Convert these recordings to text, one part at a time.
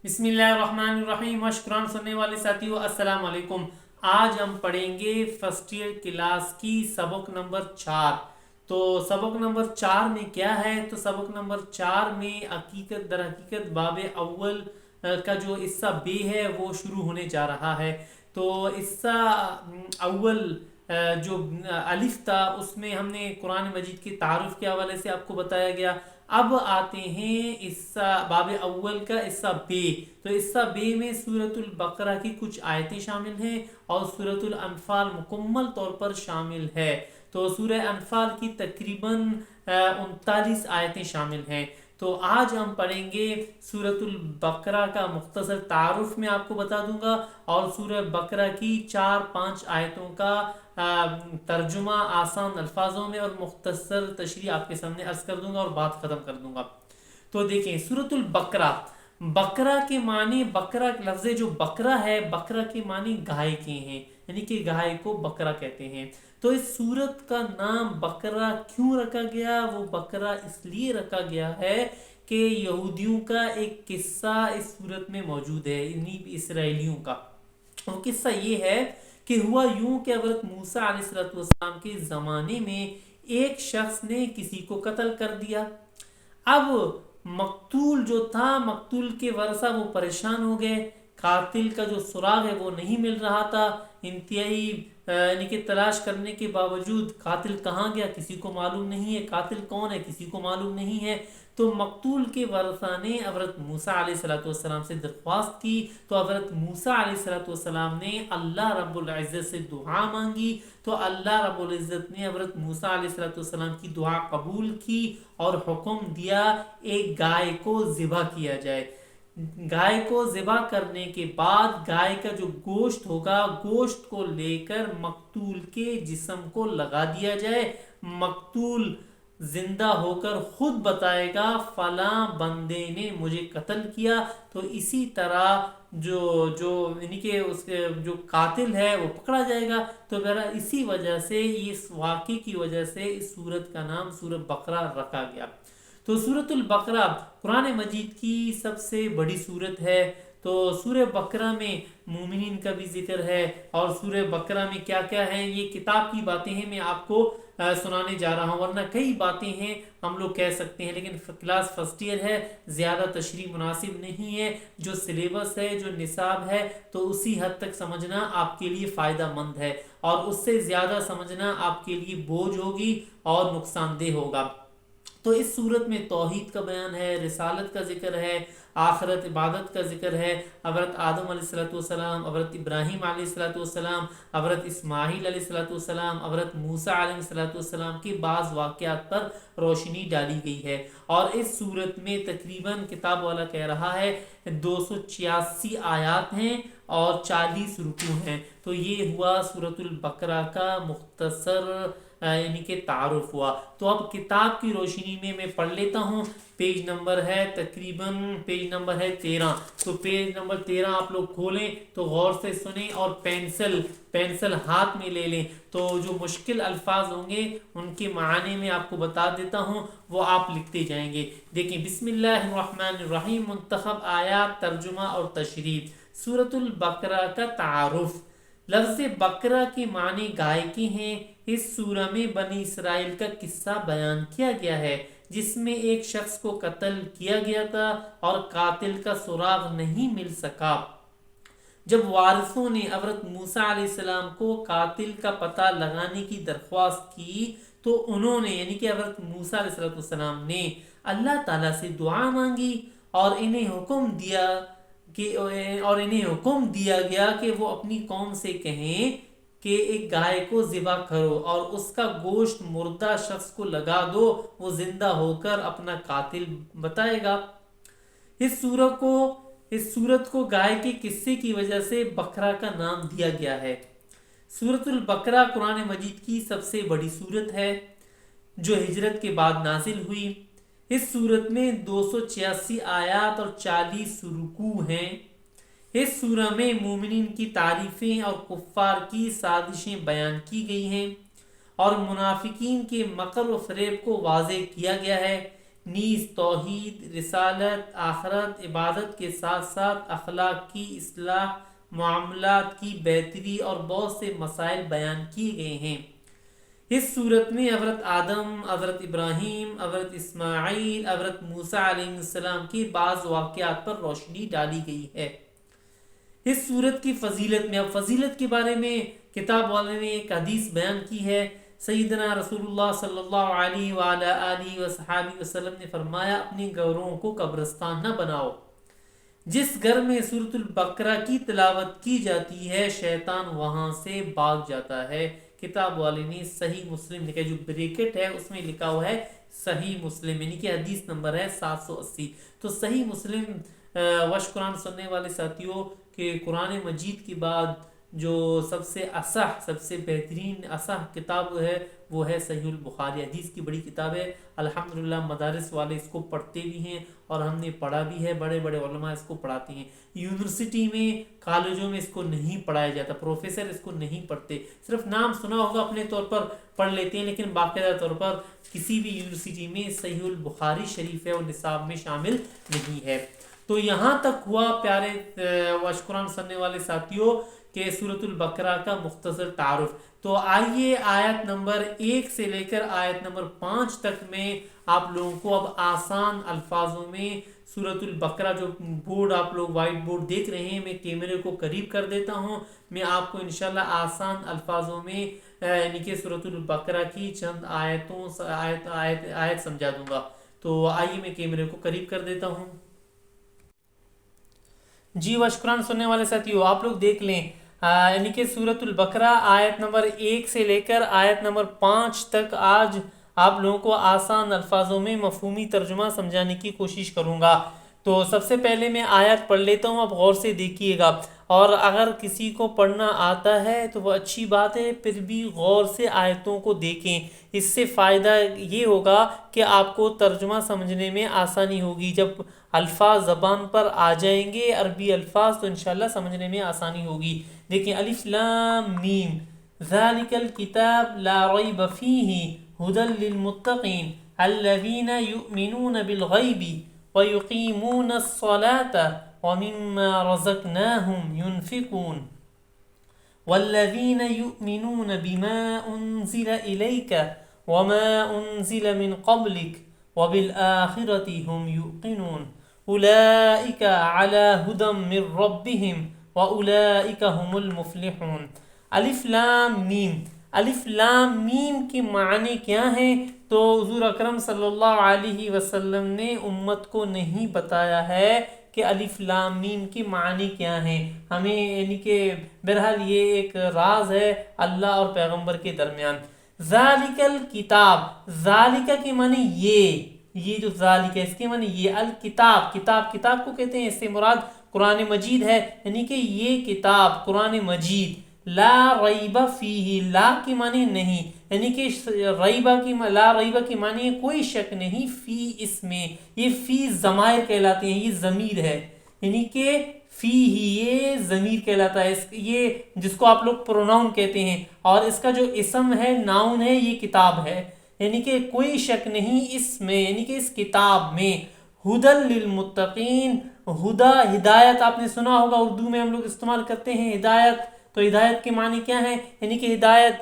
بسم اللہ الرحمن الرحیم مشکران سننے والے ساتھیوں السلام علیکم۔ آج ہم پڑھیں گے فرسٹ ایئر کلاس کی سبق نمبر 4۔ تو سبق نمبر 4 میں کیا ہے؟ تو سبق نمبر 4 میں حقیقت در حقیقت باب اول کا جو حصہ بے ہے وہ شروع ہونے جا رہا ہے۔ تو حصہ اول جو الف تھا اس میں ہم نے قرآن مجید کے تعارف کے حوالے سے آپ کو بتایا گیا۔ اب آتے ہیں باب اول کا حصہ بے۔ تو حصہ بے میں سورۃ البقرہ کی کچھ آیتیں شامل ہیں اور سورۃ الانفال مکمل طور پر شامل ہے۔ تو سورہ انفال کی تقریباً 39 آیتیں شامل ہیں۔ تو آج ہم پڑھیں گے سورۃ البقرہ کا مختصر تعارف میں آپ کو بتا دوں گا، اور سورہ بقرہ کی 4-5 آیتوں کا ترجمہ آسان الفاظوں میں اور مختصر تشریح آپ کے سامنے عرض کر دوں گا اور بات ختم کر دوں گا۔ تو دیکھیں سورۃ البقرہ، بقرہ کے معنی، بقرہ لفظ جو بقرہ ہے، بقرہ کے معنی گائے کے ہیں، یعنی کہ گائے کو بقرہ کہتے ہیں۔ تو اس سورت کا نام بقرہ کیوں رکھا گیا؟ وہ بقرہ اس لیے رکھا گیا ہے کہ یہودیوں کا ایک قصہ اس سورت میں موجود ہے، یعنی اسرائیلیوں کا۔ وہ قصہ یہ ہے کہ ہوا یوں کہ حضرت موسیٰ علیہ السلام کے زمانے میں ایک شخص نے کسی کو قتل کر دیا۔ اب مقتول جو تھا، مقتول کے ورثہ وہ پریشان ہو گئے، قاتل کا جو سراغ ہے وہ نہیں مل رہا تھا۔ انتہائی یعنی کہ تلاش کرنے کے باوجود قاتل کہاں گیا کسی کو معلوم نہیں ہے، قاتل کون ہے کسی کو معلوم نہیں ہے۔ تو مقتول کے ورثہ نے حضرت موسیٰ علیہ السلام سے درخواست کی۔ تو حضرت موسیٰ علیہ السلام نے اللہ رب العزت سے دعا مانگی، تو اللہ رب العزت نے حضرت موسیٰ علیہ السلام کی دعا قبول کی اور حکم دیا ایک گائے کو ذبح کیا جائے۔ گائے کو ذبح کرنے کے بعد گائے کا جو گوشت ہوگا، گوشت کو لے کر مقتول کے جسم کو لگا دیا جائے۔ مقتول زندہ ہو کر خود بتائے گا فلاں بندے نے مجھے قتل کیا۔ تو اسی طرح جو یعنی کہ اس کے جو قاتل ہے وہ پکڑا جائے گا۔ تو بہرحال اسی وجہ سے، اس واقعے کی وجہ سے اس سورت کا نام سورۃ بقرہ رکھا گیا۔ تو سورۃ البقرہ قرآن مجید کی سب سے بڑی سورت ہے۔ تو سورہ بقرہ میں مومنین کا بھی ذکر ہے، اور سورہ بقرہ میں کیا کیا ہے، یہ کتاب کی باتیں ہیں، میں آپ کو سنانے جا رہا ہوں، ورنہ کئی باتیں ہیں ہم لوگ کہہ سکتے ہیں، لیکن کلاس فرسٹ ایئر ہے، زیادہ تشریح مناسب نہیں ہے۔ جو سلیبس ہے، جو نصاب ہے، تو اسی حد تک سمجھنا آپ کے لیے فائدہ مند ہے، اور اس سے زیادہ سمجھنا آپ کے لیے بوجھ ہوگی اور نقصان دہ ہوگا۔ تو اس صورت میں توحید کا بیان ہے، رسالت کا ذکر ہے، آخرت عبادت کا ذکر ہے، حضرت آدم علیہ السلام، حضرت ابراہیم علیہ السلام، حضرت اسماعیل علیہ السلام، حضرت موسیٰ علیہ السلام کے بعض واقعات پر روشنی ڈالی گئی ہے۔ اور اس صورت میں تقریباً کتاب والا کہہ رہا ہے 286 آیات ہیں اور 40 رکوع ہیں۔ تو یہ ہوا سورۃ البقرہ کا مختصر یعنی کہ تعارف ہوا۔ تو اب کتاب کی روشنی میں پڑھ لیتا ہوں۔ پیج نمبر ہے تقریباً پیج نمبر ہے 13۔ تو پیج نمبر 13 آپ لوگ کھولیں تو غور سے سنیں، اور پینسل ہاتھ میں لے لیں۔ تو جو مشکل الفاظ ہوں گے ان کے معنی میں آپ کو بتا دیتا ہوں، وہ آپ لکھتے جائیں گے۔ دیکھیں، بسم اللہ الرحمن الرحیم، منتخب آیات، ترجمہ اور تشریح۔ سورۃ البقرہ کا تعارف۔ لفظ بقرہ کے معنی گائے کے ہیں۔ اس سورہ میں بنی اسرائیل کا قصہ بیان کیا گیا ہے، جس میں ایک شخص کو قتل کیا گیا تھا اور قاتل کا سراغ نہیں مل سکا۔ جب وارثوں نے حضرت موسیٰ علیہ السلام کو قاتل کا پتہ لگانے کی درخواست کی، تو انہوں نے یعنی کہ حضرت موسیٰ علیہ السلام نے اللہ تعالیٰ سے دعا مانگی، اور انہیں حکم دیا گیا کہ وہ اپنی قوم سے کہیں کہ ایک گائے کو ذبح کرو اور اس کا گوشت مردہ شخص کو لگا دو، وہ زندہ ہو کر اپنا قاتل بتائے گا۔ اس سورت کو گائے کے قصے کی وجہ سے بقرہ کا نام دیا گیا ہے۔ سورۃ البقرہ قرآن مجید کی سب سے بڑی سورت ہے جو ہجرت کے بعد نازل ہوئی۔ اس سورت میں 286 آیات اور 40 رکوع ہیں۔ اس سورہ میں مومنین کی تعریفیں اور کفار کی سازشیں بیان کی گئی ہیں، اور منافقین کے مکر و فریب کو واضح کیا گیا ہے۔ نیز توحید، رسالت، آخرت، عبادت کے ساتھ ساتھ اخلاق کی اصلاح، معاملات کی بہتری اور بہت سے مسائل بیان کیے گئے ہیں۔ اس صورت میں حضرت آدم، حضرت ابراہیم، حضرت اسماعیل، حضرت موسیٰ علیہ السلام کے بعض واقعات پر روشنی ڈالی گئی ہے۔ اس صورت کی فضیلت میں، اب فضیلت کے بارے میں کتاب والے نے ایک حدیث بیان کی ہے۔ سیدنا رسول اللہ صلی اللہ علیہ وآلہ آلہ وصحابہ وسلم نے فرمایا، اپنے گھروں کو قبرستان نہ بناؤ۔ جس گھر میں سورۃ البقرہ کی تلاوت کی جاتی ہے شیطان وہاں سے بھاگ جاتا ہے۔ کتاب والے نے صحیح مسلم لکھا ہے، جو بریکٹ ہے اس میں لکھا ہوا ہے صحیح مسلم، یعنی کہ حدیث نمبر ہے 780۔ تو صحیح مسلم وش قرآن سننے والے ساتھیوں کہ قرآن مجید کے بعد جو سب سے اصح، سب سے بہترین اصح کتاب ہے وہ ہے صحیح البخاری، حدیث کی بڑی کتاب ہے۔ الحمدللہ مدارس والے اس کو پڑھتے بھی ہیں اور ہم نے پڑھا بھی ہے، بڑے بڑے علماء اس کو پڑھاتے ہیں۔ یونیورسٹی میں، کالجوں میں اس کو نہیں پڑھایا جاتا، پروفیسر اس کو نہیں پڑھتے، صرف نام سنا ہوگا اپنے طور پر پڑھ لیتے ہیں، لیکن باقاعدہ طور پر کسی بھی یونیورسٹی میں صحیح البخاری شریف ہے وہ نصاب میں شامل نہیں ہے۔ تو یہاں تک ہوا پیارے وشقران سننے والے ساتھیوں کہ سورۃ البقرہ کا مختصر تعارف۔ تو آئیے آیت نمبر 1 سے لے کر آیت نمبر 5 تک میں آپ لوگوں کو اب آسان الفاظوں میں سورۃ البقرہ، جو بورڈ آپ لوگ وائٹ بورڈ دیکھ رہے ہیں، میں کیمرے کو قریب کر دیتا ہوں، میں آپ کو انشاءاللہ آسان الفاظوں میں یعنی کہ سورۃ البقرہ کی چند آیت سمجھا دوں گا۔ تو آئیے میں کیمرے کو قریب کر دیتا ہوں۔ جی وشقران سننے والے ساتھیو، آپ لوگ دیکھ لیں، یعنی کہ سورۃ البقرہ آیت نمبر 1 سے لے کر آیت نمبر 5 تک آج آپ لوگوں کو آسان الفاظوں میں مفہومی ترجمہ سمجھانے کی کوشش کروں گا۔ تو سب سے پہلے میں آیت پڑھ لیتا ہوں، اب غور سے دیکھیے گا، اور اگر کسی کو پڑھنا آتا ہے تو وہ اچھی بات ہے، پھر بھی غور سے آیتوں کو دیکھیں، اس سے فائدہ یہ ہوگا کہ آپ کو ترجمہ سمجھنے میں آسانی ہوگی۔ جب الفاظ زبان پر آ جائیں گے عربی الفاظ تو انشاءاللہ سمجھنے میں آسانی ہوگی۔ دیکھیں، الف لام میم، ذالک الکتاب لا ریب فیہ ھدی للمتقین الذین یؤمنون بالغیب ویقیمون الصلاة ومما رزقناہم ینفقون والذین یؤمنون بما انزل الیک وما انزل من قبلک وبالآخرة هم یوقنون اولئک علی ھدی من ربہم واولئک هم المفلحون۔ الف لام میم، الف لام میم کے معنی کیا ہیں؟ تو حضور اکرم صلی اللہ علیہ وسلم نے امت کو نہیں بتایا ہے کہ الف لام میم کے معنی کیا ہیں، ہمیں یعنی کہ بہرحال یہ ایک راز ہے اللہ اور پیغمبر کے درمیان۔ ذالک الکتاب، ذالک کے معنی یہ جو ذالک ہے اس کے معنی یہ، الکتاب، کتاب کو کہتے ہیں، اس سے مراد قرآن مجید ہے، یعنی کہ یہ کتاب قرآن مجید، لا ریب فیہ، لا کی معنی نہیں، یعنی کہ لا ریبہ کی معنی کوئی شک نہیں، فی اس میں، یہ فی ضمائر کہلاتے ہیں، یہ ضمیر ہے، یعنی کہ فی ہی یہ ضمیر کہلاتا ہے، یہ جس کو آپ لوگ پروناؤن کہتے ہیں، اور اس کا جو اسم ہے، ناؤن ہے، یہ کتاب ہے، یعنی کہ کوئی شک نہیں اس میں، یعنی کہ اس کتاب میں، ھدی للمتقین، ہدا ہدایت، آپ نے سنا ہوگا اردو میں ہم لوگ استعمال کرتے ہیں ہدایت، تو ہدایت کے معنی کیا ہے؟ یعنی کہ ہدایت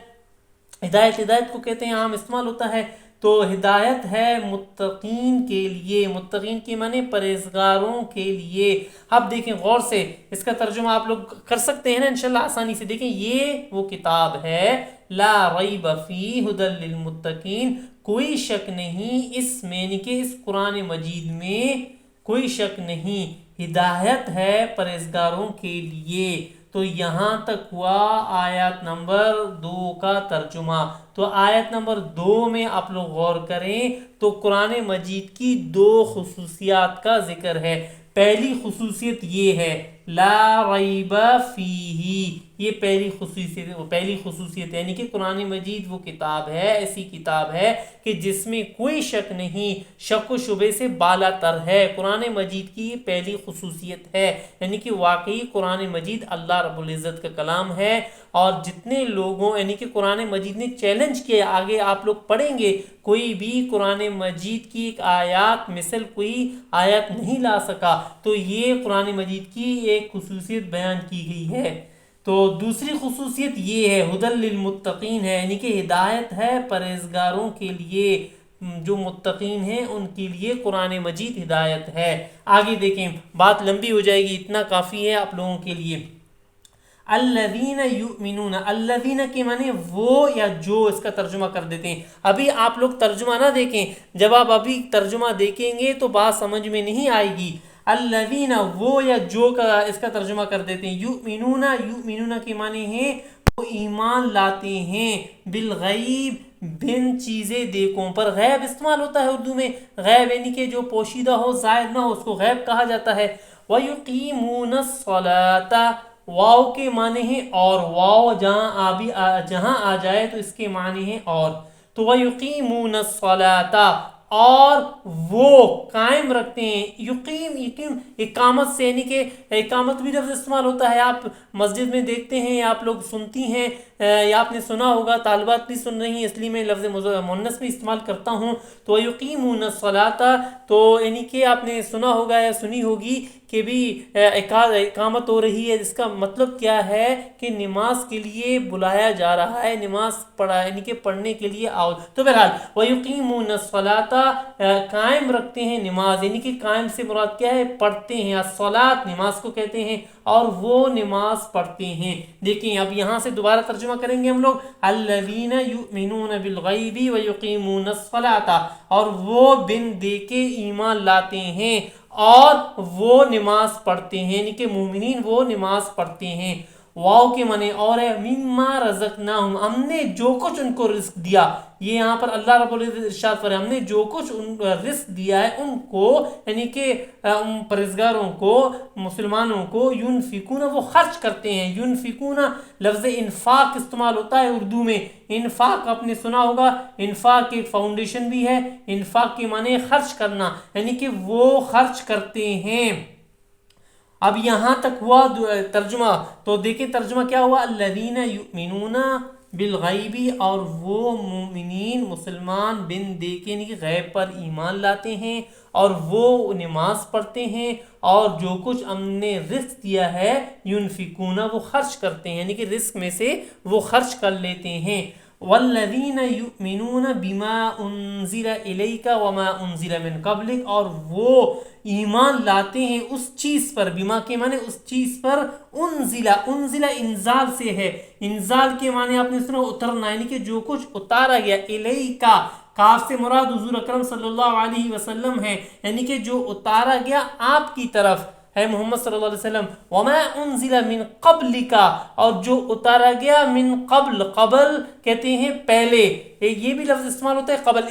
کو کہتے ہیں، عام استعمال ہوتا ہے، تو ہدایت ہے متقین کے لیے، متقین کے معنی پرہیزگاروں کے لیے۔ اب دیکھیں غور سے، اس کا ترجمہ آپ لوگ کر سکتے ہیں نا انشاءاللہ آسانی سے۔ دیکھیں یہ وہ کتاب ہے، لا ریب فیہ ھدی للمتقین، کوئی شک نہیں اس میں، یعنی کہ اس قرآن مجید میں کوئی شک نہیں، ہدایت ہے پرہیزگاروں کے لیے۔ تو یہاں تک ہوا آیت نمبر 2 کا ترجمہ۔ تو آیت نمبر 2 میں آپ لوگ غور کریں تو قرآن مجید کی 2 خصوصیات کا ذکر ہے۔ پہلی خصوصیت یہ ہے لا ریب فیہ، یہ پہلی خصوصیت ہے، یعنی کہ قرآن مجید وہ کتاب ہے، ایسی کتاب ہے کہ جس میں کوئی شک نہیں، شک و شبے سے بالا تر ہے۔ قرآن مجید کی یہ پہلی خصوصیت ہے، یعنی کہ واقعی قرآن مجید اللہ رب العزت کا کلام ہے۔ اور جتنے لوگوں، یعنی کہ قرآن مجید نے چیلنج کیا، آگے آپ لوگ پڑھیں گے، کوئی بھی قرآن مجید کی ایک آیات مثل کوئی آیت نہیں لا سکا، تو یہ قرآن مجید کی ایک خصوصیت بیان کی گئی ہے۔ تو دوسری خصوصیت یہ ہے ھدی للمتقین ہے، یعنی کہ ہدایت ہے پرہیزگاروں کے لیے، جو متقین ہیں ان کے لیے قرآن مجید ہدایت ہے۔ آگے دیکھیں، بات لمبی ہو جائے گی، اتنا کافی ہے آپ لوگوں کے لیے۔ الذین یؤمنون، الذین کے معنی وہ یا جو، اس کا ترجمہ کر دیتے ہیں۔ ابھی آپ لوگ ترجمہ نہ دیکھیں، جب آپ ابھی ترجمہ دیکھیں گے تو بات سمجھ میں نہیں آئے گی۔ الذین وہ یا جو کا اس کا ترجمہ کر دیتے ہیں۔ یؤمنون، یؤمنون کے معنی ہیں وہ ایمان لاتے ہیں، بالغیب، بن چیزیں دیکھوں پر۔ غیب استعمال ہوتا ہے اردو میں، غیب یعنی کہ جو پوشیدہ ہو، ظاہر نہ ہو، اس کو غیب کہا جاتا ہے۔ وَيُقِيمُونَ الصَّلَاةَ، واو کے معنی ہیں اور، واو جہاں آ جائے تو اس کے معنی ہیں اور۔ تو وَيُقِيمُونَ الصَّلَاةَ، اور وہ قائم رکھتے ہیں۔ یقیم اقامت سے، یعنی کہ اقامت بھی لفظ استعمال ہوتا ہے، آپ مسجد میں دیکھتے ہیں یا آپ لوگ سنتی ہیں، یا آپ نے سنا ہوگا، طالبات بھی سن رہی ہیں اس لیے میں لفظ مؤنث بھی استعمال کرتا ہوں۔ تو یقیمون الصلاۃ، تو یعنی کہ آپ نے سنا ہوگا یا سنی ہوگی کہ بھی اقامت ہو رہی ہے، جس کا مطلب کیا ہے کہ نماز کے لیے بلایا جا رہا ہے، نماز پڑھا، یعنی کہ پڑھنے کے لیے آؤ۔ تو بہرحال وَيُقِيمُونَ الصَّلَاةَ، قائم رکھتے ہیں نماز، یعنی کہ قائم سے مراد کیا ہے، پڑھتے ہیں۔ الصلاۃ نماز کو کہتے ہیں، اور وہ نماز پڑھتے ہیں۔ دیکھیں اب یہاں سے دوبارہ ترجمہ کریں گے ہم لوگ، الذین یؤمنون بالغیب ویقیمون الصلاۃ، اور وہ بن دیکھے ایمان لاتے ہیں اور وہ نماز پڑھتے ہیں، یعنی کہ مومنین وہ نماز پڑھتے ہیں۔ واو کے معنی اور ہے، مما رزقناہم، ہم نے جو کچھ ان کو رزق دیا۔ یہ یہاں پر اللہ رب العزت ارشاد فرمایا، ہم نے جو کچھ ان رزق دیا ہے ان کو، یعنی کہ پرہیزگاروں کو، مسلمانوں کو، ینفقون، وہ خرچ کرتے ہیں۔ ینفقون لفظ انفاق استعمال ہوتا ہے اردو میں۔ انفاق آپ نے سنا ہوگا، انفاق ایک فاؤنڈیشن بھی ہے۔ انفاق کے معنی خرچ کرنا، یعنی کہ وہ خرچ کرتے ہیں۔ اب یہاں تک ہوا ترجمہ، تو دیکھیں ترجمہ کیا ہوا، الذین یؤمنون بالغیبی، اور وہ مومنین مسلمان بن دیکھے، یعنی کہ غیب پر ایمان لاتے ہیں اور وہ نماز پڑھتے ہیں، اور جو کچھ ہم نے رزق دیا ہے، ینفقون، وہ خرچ کرتے ہیں، یعنی کہ رزق میں سے وہ خرچ کر لیتے ہیں۔ والذین یؤمنون بما انزل الیک وما انزل من قبلک، اور وہ ایمان لاتے ہیں اس چیز پر، بما کے معنی اس چیز پر، انزل انزال سے ہے، انزال کے معنی آپ نے سنا اترنا، یعنی کہ جو کچھ اتارا گیا، الیکا، کاف سے مراد حضور اکرم صلی اللہ علیہ وسلم ہے، یعنی کہ جو اتارا گیا آپ کی طرف ہے محمد صلی اللہ علیہ وسلم۔ وما انزل من قبلک، اور جو اتارا گیا، من قبل، قبل کہتے ہیں پہلے، یہ بھی لفظ استعمال ہوتا ہے قبل،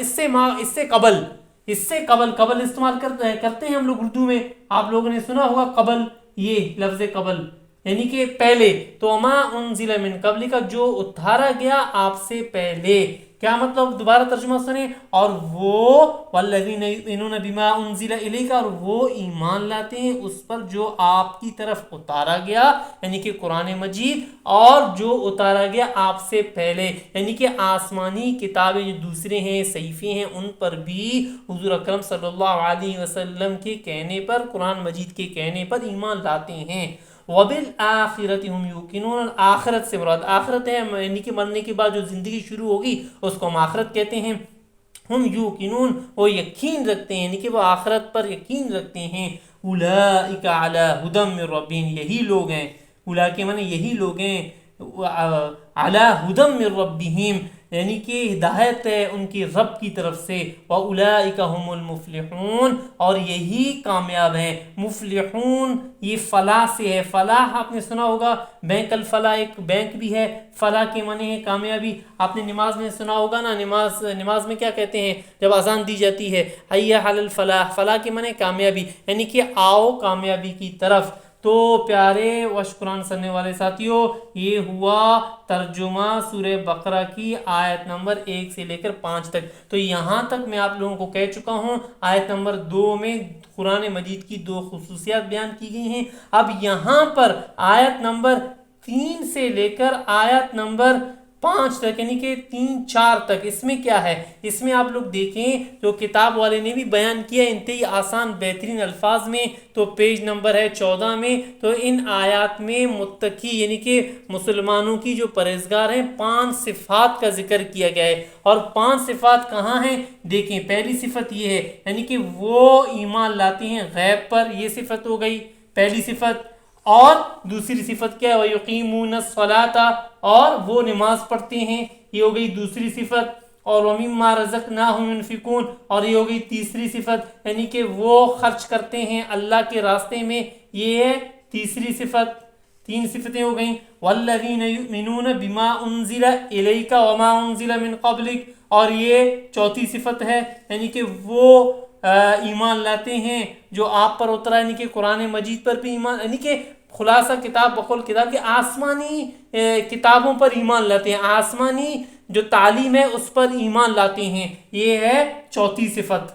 اس سے قبل استعمال کرتے ہیں ہم لوگ اردو میں، آپ لوگوں نے سنا ہوگا قبل، یہ لفظ قبل یعنی کہ پہلے۔ تو وما انزل من قبلک، جو اتارا گیا آپ سے پہلے، کیا مطلب، دوبارہ ترجمہ سنیں، اور وہ والذین یؤمنون بما انزل الیک، اور وہ ایمان لاتے ہیں اس پر جو آپ کی طرف اتارا گیا، یعنی کہ قرآن مجید، اور جو اتارا گیا آپ سے پہلے، یعنی کہ آسمانی کتابیں جو دوسرے ہیں، صحیفے ہیں، ان پر بھی حضور اکرم صلی اللہ علیہ وسلم کے کہنے پر، قرآن مجید کے کہنے پر ایمان لاتے ہیں۔ وَبِالْآخِرَةِ هُمْ يُوقِنُونَ، آخرت سے مراد آخرت ہے، یعنی کہ مرنے کے بعد جو زندگی شروع ہوگی اس کو ہم آخرت کہتے ہیں۔ ہم یوقنون، وہ یقین رکھتے ہیں، یعنی کہ وہ آخرت پر یقین رکھتے ہیں۔ اولئک علی ھدی من ربہم، یہی لوگ ہیں، اولا کے معنی یہی لوگ ہیں، علی ھدی من ربہم، یعنی کہ ہدایت ہے ان کی رب کی طرف سے۔ وَأُولَئِكَ هُمُ الْمُفْلِحُونَ، اور یہی کامیاب ہیں۔ مفلحون یہ فلاح سے ہے، فلاح آپ نے سنا ہوگا، بینک الفلاح ایک بینک بھی ہے، فلاح کے معنی ہے کامیابی۔ آپ نے نماز میں سنا ہوگا نا، نماز میں کیا کہتے ہیں جب اذان دی جاتی ہے، حی علی الفلاح، فلاح کے معنی کامیابی، یعنی کہ آؤ کامیابی کی طرف۔ تو پیارے وشکران سننے والے ساتھیوں، یہ ہوا ترجمہ سورہ بقرہ کی آیت نمبر 1 سے لے کر 5 تک۔ تو یہاں تک میں آپ لوگوں کو کہہ چکا ہوں، آیت نمبر 2 میں قرآن مجید کی 2 خصوصیات بیان کی گئی ہیں۔ اب یہاں پر آیت نمبر 3 سے لے کر آیت نمبر 5 تک، یعنی کہ 3-4 تک، اس میں کیا ہے؟ اس میں آپ لوگ دیکھیں جو کتاب والے نے بھی بیان کیا انتہائی آسان بہترین الفاظ میں، تو پیج نمبر ہے 14 میں۔ تو ان آیات میں متقی یعنی کہ مسلمانوں کی جو پرہیزگار ہیں 5 صفات کا ذکر کیا گیا ہے۔ اور 5 صفات کہاں ہیں؟ دیکھیں، پہلی صفت یہ ہے، یعنی کہ وہ ایمان لاتے ہیں غیب پر، یہ صفت ہو گئی پہلی صفت۔ اور دوسری صفت کیا ہے؟ وَيُقِيمُونَ الصَّلَاةَ، اور وہ نماز پڑھتے ہیں، یہ ہو گئی دوسری صفت۔ اور وَمِمَّا رَزَقْنَاهُمْ يُنْفِقُونَ، اور یہ ہو گئی تیسری صفت، یعنی کہ وہ خرچ کرتے ہیں اللہ کے راستے میں، یہ ہے تیسری صفت۔ 3 صفتیں ہو گئیں۔ وَالَّذِينَ يُؤْمِنُونَ بِمَا أُنزِلَ إِلَيْكَ وَمَا أُنزِلَ مِن قَبْلِكَ، اور یہ چوتھی صفت ہے، یعنی کہ وہ ایمان لاتے ہیں جو آپ پر اترا، یعنی کہ قرآن مجید پر بھی ایمان، یعنی کہ خلاصہ کتاب بقول کتاب کے آسمانی کتابوں پر ایمان لاتے ہیں، آسمانی جو تعلیم ہے اس پر ایمان لاتے ہیں، یہ ہے چوتھی صفت،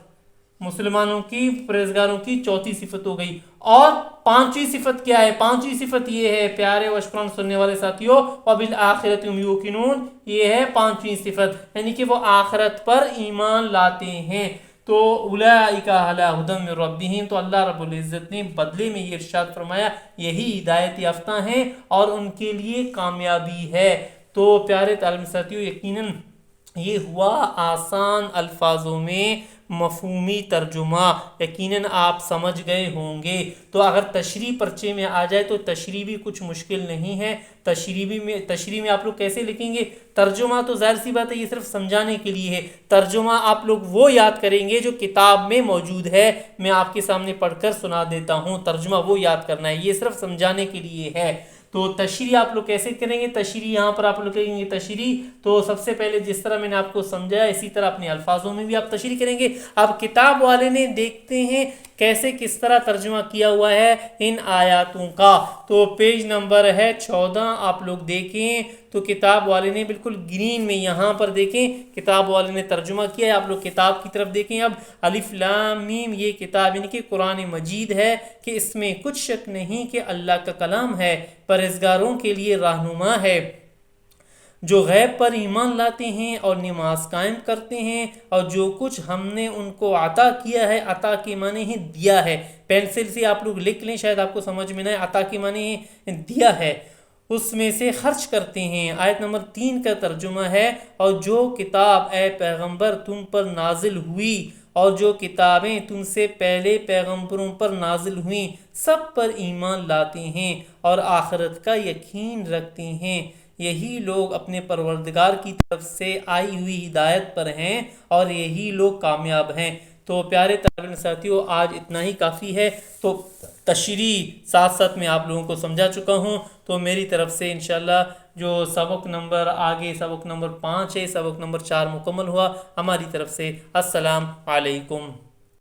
مسلمانوں کی پرہیزگاروں کی چوتھی صفت ہو گئی۔ اور 5ویں صفت کیا ہے؟ 5ویں صفت یہ ہے پیارے وشکران سننے والے ساتھیوں، وَبِالْآخِرَةِ هُمْ يُوقِنُونَ، یہ ہے 5ویں صفت، یعنی کہ وہ آخرت پر ایمان لاتے ہیں۔ تو اولئک علی ھدی من ربہم، تو اللہ رب العزت نے بدلے میں یہ ارشاد فرمایا یہی ہدایت یافتہ ہیں اور ان کے لیے کامیابی ہے۔ تو پیارے طالب ساتھیوں، یقیناً یہ ہوا آسان الفاظوں میں مفہومی ترجمہ، یقیناً آپ سمجھ گئے ہوں گے۔ تو اگر تشریح پرچے میں آ جائے تو تشریح بھی کچھ مشکل نہیں ہے۔ تشریح میں آپ لوگ کیسے لکھیں گے؟ ترجمہ تو ظاہر سی بات ہے یہ صرف سمجھانے کے لیے ہے، ترجمہ آپ لوگ وہ یاد کریں گے جو کتاب میں موجود ہے، میں آپ کے سامنے پڑھ کر سنا دیتا ہوں، ترجمہ وہ یاد کرنا ہے، یہ صرف سمجھانے کے لیے ہے۔ تو تشریح آپ لوگ کیسے کریں گے؟ تشریح یہاں پر آپ لوگ کریں گے تشریح، تو سب سے پہلے جس طرح میں نے آپ کو سمجھایا اسی طرح اپنے الفاظوں میں بھی آپ تشریح کریں گے۔ اب کتاب والے نے دیکھتے ہیں کیسے کس طرح ترجمہ کیا ہوا ہے ان آیاتوں کا۔ تو پیج نمبر ہے 14، آپ لوگ دیکھیں تو کتاب والے نے بالکل گرین میں یہاں پر دیکھیں کتاب والے نے ترجمہ کیا ہے، آپ لوگ کتاب کی طرف دیکھیں۔ اب الف لام میم، یہ کتاب یعنی کہ قرآن مجید ہے کہ اس میں کچھ شک نہیں کہ اللہ کا کلام ہے، پرہیزگاروں کے لیے رہنما ہے، جو غیب پر ایمان لاتے ہیں اور نماز قائم کرتے ہیں، اور جو کچھ ہم نے ان کو عطا کیا ہے، عطا کے معنی ہے دیا ہے، پینسل سے آپ لوگ لکھ لیں شاید آپ کو سمجھ میں نہ آئے، عطا کے معنی ہے دیا ہے، اس میں سے خرچ کرتے ہیں۔ آیت نمبر 3 کا ترجمہ ہے، اور جو کتاب اے پیغمبر تم پر نازل ہوئی اور جو کتابیں تم سے پہلے پیغمبروں پر نازل ہوئیں سب پر ایمان لاتے ہیں اور آخرت کا یقین رکھتے ہیں، یہی لوگ اپنے پروردگار کی طرف سے آئی ہوئی ہدایت پر ہیں اور یہی لوگ کامیاب ہیں۔ تو پیارے طالب علم ساتھیوں، آج اتنا ہی کافی ہے۔ تو تشریح ساتھ ساتھ میں آپ لوگوں کو سمجھا چکا ہوں، تو میری طرف سے انشاءاللہ جو سبق نمبر آگے سبق نمبر 5 ہے، سبق نمبر 4 مکمل ہوا۔ ہماری طرف سے السلام علیکم۔